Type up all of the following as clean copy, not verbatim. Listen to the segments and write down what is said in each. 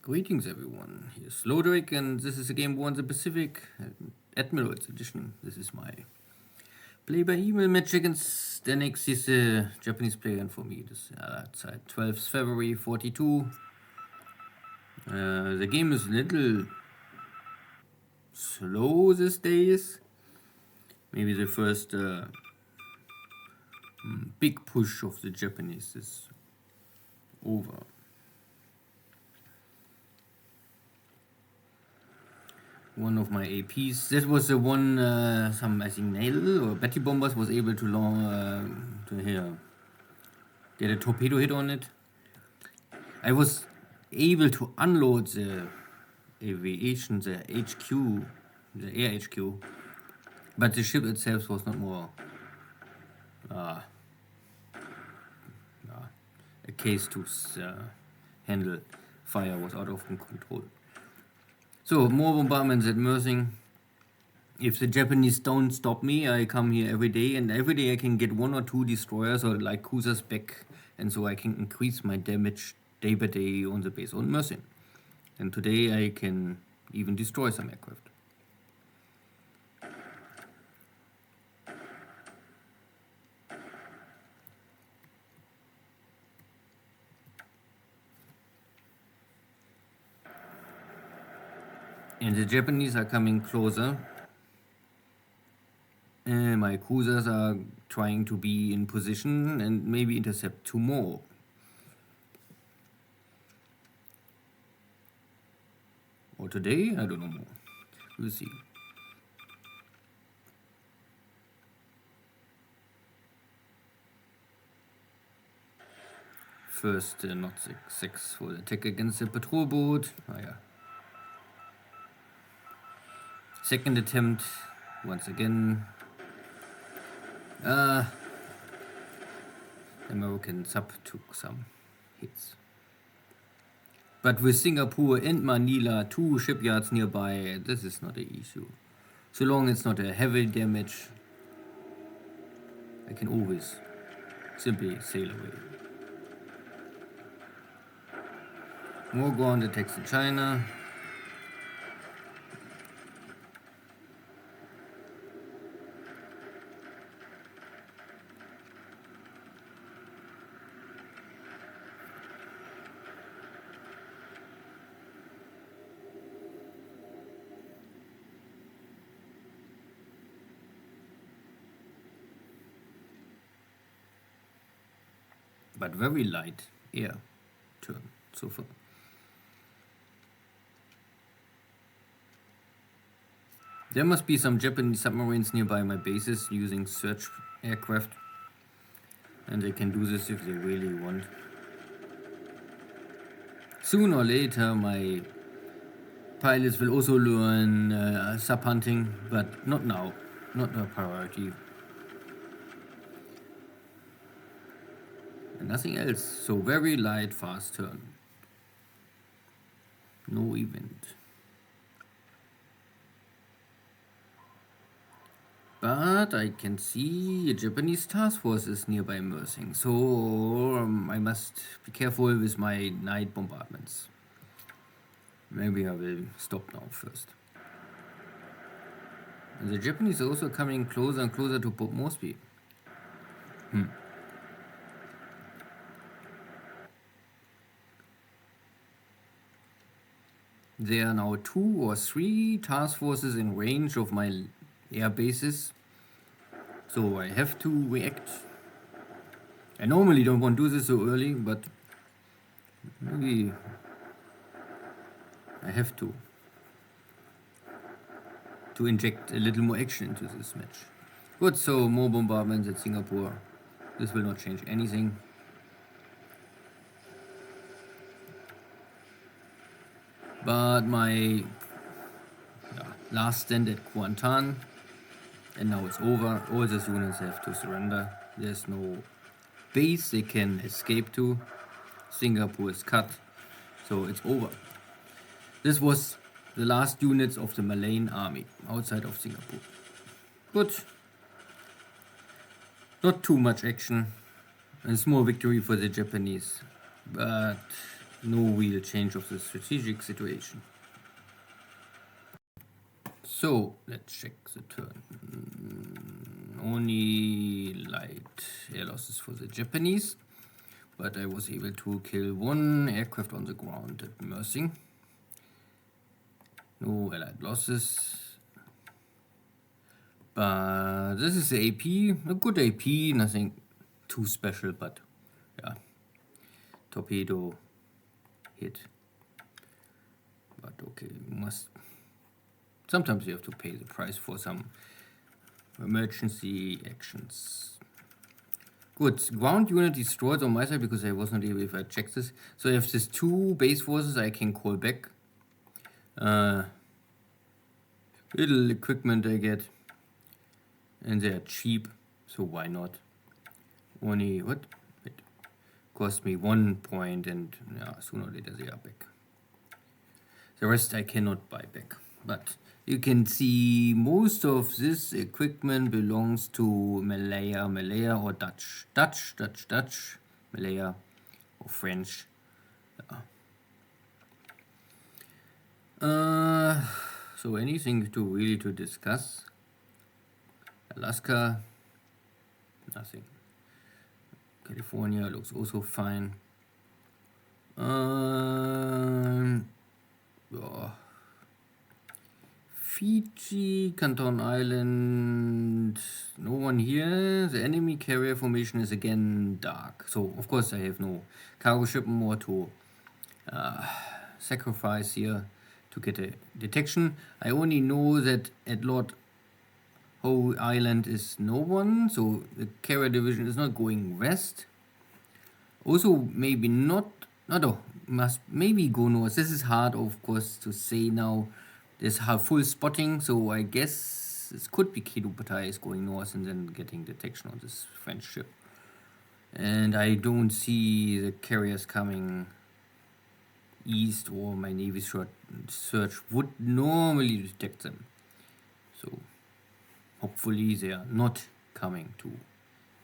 Greetings everyone, here's Lodrik and this is a Game War in the Pacific, Admirals Edition. This is my play by email match against Deaniks. He's a Japanese player, and for me this it's 12th February 42. The game is a little slow these days. Maybe the first big push of the Japanese is over. One of my APs. That was the one some I think naval or Betty bombers was able to get a torpedo hit on it. I was able to unload the aviation, the HQ, the air HQ, but the ship itself was not more a case to handle. Fire was out of control. So, more bombardments at Mersing. If the Japanese don't stop me, I come here every day, and every day I can get 1 or 2 destroyers or like cruisers back, and so I can increase my damage day by day on the base on Mersing. And today I can even destroy some aircraft. And the Japanese are coming closer. My cruisers are trying to be in position and maybe intercept 2 more. Or today? I don't know. We'll see. First, not 6 for the attack against the patrol boat. Oh, yeah. Second attempt, once again. American sub took some hits. But with Singapore and Manila, 2 shipyards nearby, this is not an issue. So long it's not a heavy damage, I can always simply sail away. More ground attacks in China. But very light air turn so far. There must be some Japanese submarines nearby my bases using search aircraft, and they can do this if they really want. Sooner or later my pilots will also learn sub hunting, but not now, not a priority. And nothing else, so very light, fast turn. No event. But I can see a Japanese task force is nearby Mersing, so I must be careful with my night bombardments. Maybe I will stop now first. And the Japanese are also coming closer and closer to Port Moresby. There are now 2 or 3 task forces in range of my air bases, so I have to react. I normally don't want to do this so early, but maybe I have to inject a little more action into this match. Good, so more bombardments at Singapore. This will not change anything. But my last stand at Kuantan, and now it's over. All these units have to surrender. There's no base they can escape to. Singapore is cut, so it's over. This was the last units of the Malayan army outside of Singapore. Good. Not too much action. A small victory for the Japanese, but no real change of the strategic situation. So let's check the turn. Only light air losses for the Japanese, but I was able to kill one aircraft on the ground at Mersing. No allied losses. But this is the AP, a good AP, nothing too special, but yeah, torpedo hit. But okay, sometimes you have to pay the price for some emergency actions. Good, ground unit destroyed on my side because I was not able if I check this. So if there's 2 base forces I can call back. Little equipment I get. And they are cheap, so why not? Only, what? It cost me 1 point and yeah, sooner or later they are back. The rest I cannot buy back. But you can see most of this equipment belongs to Malaya or Dutch, Malaya or French. So anything to discuss? Alaska, nothing. California looks also fine. Fiji, Canton Island, no one here. The enemy carrier formation is again dark. So of course I have no cargo ship more to sacrifice here to get a detection. I only know that at Lord Howe Island is no one, so the carrier division is not going west. Also, maybe not, must maybe go north. This is hard, of course, to say now. There's full spotting, so I guess this could be Kido Pattaya is going north and then getting detection on this French ship. And I don't see the carriers coming east, or my Navy search would normally detect them. So hopefully they are not coming to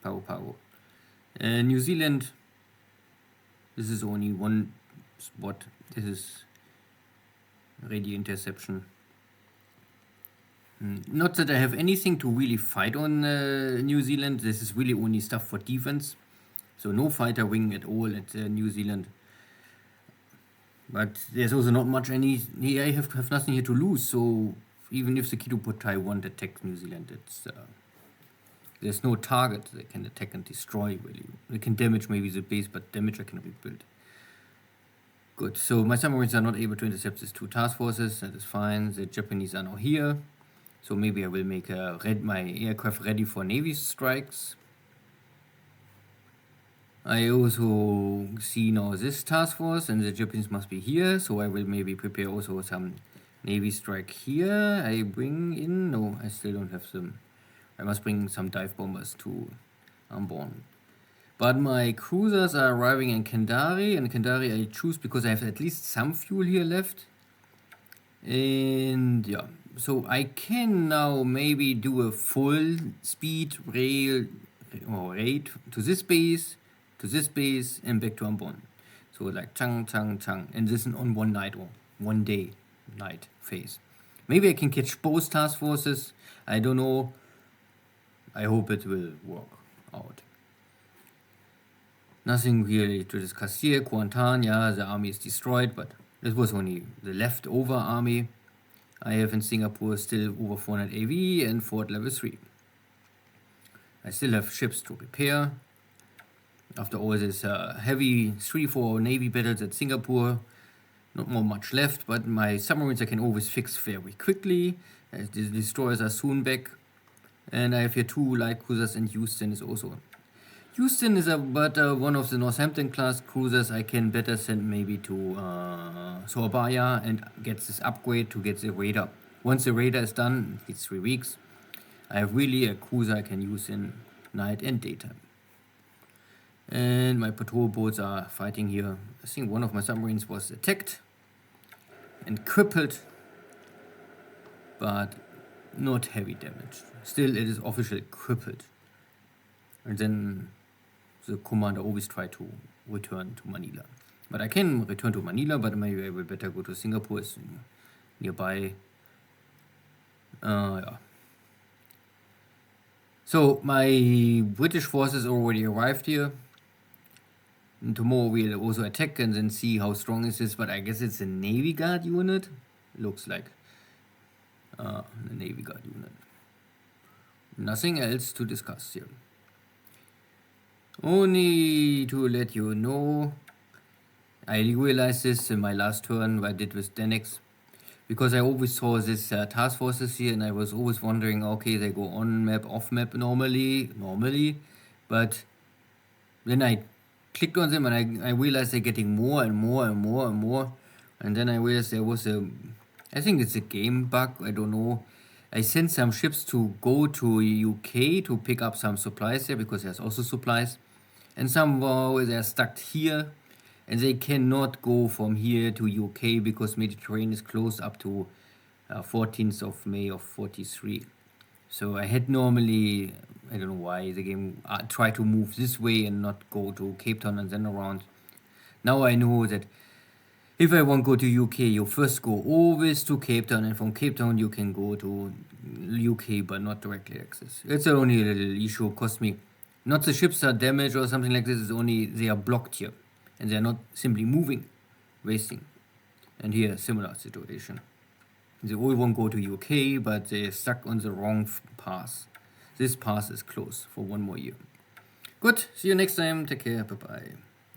Pago. New Zealand, this is only one spot. This is radio interception. Not that I have anything to really fight on New Zealand. This is really only stuff for defense. So no fighter wing at all at New Zealand. But there's also not much I have nothing here to lose. So even if the Kido Pattaya won't attack New Zealand, there's no target they can attack and destroy really. They can damage maybe the base, but damage I can rebuild. Good, so my submarines are not able to intercept these 2 task forces, that is fine. The Japanese are now here. So maybe I will make my aircraft ready for Navy strikes. I also see now this task force and the Japanese must be here. So I will maybe prepare also some Navy strike here. I bring in, no, I still don't have them. I must bring some dive bombers to Ambon. But my cruisers are arriving in Kendari, and Kendari I choose because I have at least some fuel here left. And yeah, so I can now maybe do a full speed raid to this base, and back to Ambon. So like Chang, and this is on one night or 1 day night phase. Maybe I can catch both task forces. I don't know. I hope it will work out. Nothing really to discuss here. Kuantan, yeah, the army is destroyed, but this was only the leftover army. I have in Singapore still over 400 AV and Fort Level 3. I still have ships to repair. After all this heavy 3-4 Navy battles at Singapore, not much left, but my submarines I can always fix very quickly. As the destroyers are soon back. And I have here 2 light cruisers, and Houston is also. Houston is one of the Northampton class cruisers I can better send maybe to Surabaya and get this upgrade to get the radar. Once the radar is done, it's 3 weeks. I have really a cruiser I can use in night and daytime. And my patrol boats are fighting here. I think one of my submarines was attacked and crippled, but not heavy damage. Still, it is officially crippled. And then the commander always tried to return to Manila. But I can return to Manila, but maybe I will better go to Singapore, it's nearby. Yeah. So my British forces already arrived here. And tomorrow we'll also attack and then see how strong is this, but I guess it's a Navy Guard unit. Looks like a Navy Guard unit. Nothing else to discuss here. Only to let you know, I realized this in my last turn what I did with Deaniks, because I always saw this task forces here and I was always wondering, okay, they go on map, off map normally, but then I clicked on them and I realized they're getting more and more and more and more, and then I realized there was I think it's a game bug, I don't know. I sent some ships to go to UK to pick up some supplies there, because there's also supplies, and somehow they're stuck here and they cannot go from here to UK because Mediterranean is closed up to 14th of May of 43. So I had normally, I don't know why the game try to move this way and not go to Cape Town and then around. Now I know that if I want to go to UK, you first go always to Cape Town, and from Cape Town you can go to UK, but not directly access. It's only a little issue, cost me. Not the ships are damaged or something like this, it's only they are blocked here. And they are not simply moving, wasting. And here, similar situation. They all want to go to UK, but they're stuck on the wrong path. This path is closed for 1 more year. Good, see you next time, take care, bye bye.